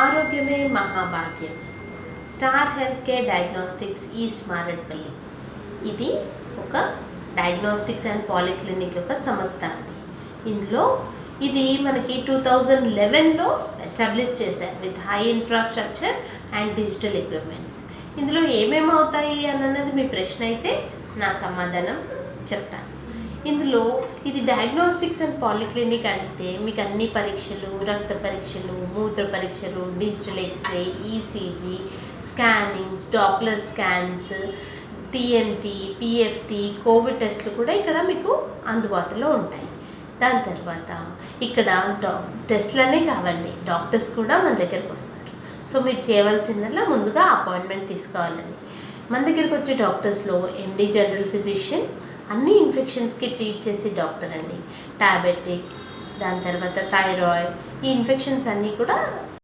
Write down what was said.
ఆరోగ్యమే మహాభాగ్యం. Star Health Care Diagnostics East Maredpally. ఇది ఒక డయాగ్నోస్టిక్స్ అండ్ పాలిక్లినిక్ యొక్క సంస్థ అండి. ఇందులో ఇది మనకి 2011లో ఎస్టాబ్లిష్ చేశారు with high infrastructure and digital equipments. ఇందులో ఏమేమి అవుతాయి అన్నది మీ ప్రశ్న అయితే నా సమాధానం చెప్తాను. ఇందులో ఇది డయాగ్నోస్టిక్స్ అండ్ పాలిక్లినిక్ అంటే మీకు అన్ని పరీక్షలు, రక్త పరీక్షలు, మూత్ర పరీక్షలు, digital X-ray, ECG, scannings, Doppler scans, TMT, PFT, COVID టెస్ట్లు కూడా ఇక్కడ మీకు అందుబాటులో ఉంటాయి. దాని తర్వాత ఇక్కడ టెస్ట్లనే కావండి, డాక్టర్స్ కూడా మన దగ్గరకు వస్తారు. సో మీరు చేయవలసిందల్లా ముందుగా అపాయింట్మెంట్ తీసుకోవాలండి. మన దగ్గరికి వచ్చే డాక్టర్స్లో ఎండి జనరల్ ఫిజిషియన్, అన్ని ఇన్ఫెక్షన్స్కి ట్రీట్ చేసే డాక్టర్ అండి. డయాబెటిక్, దాని తర్వాత థైరాయిడ్, ఈ ఇన్ఫెక్షన్స్ అన్నీ కూడా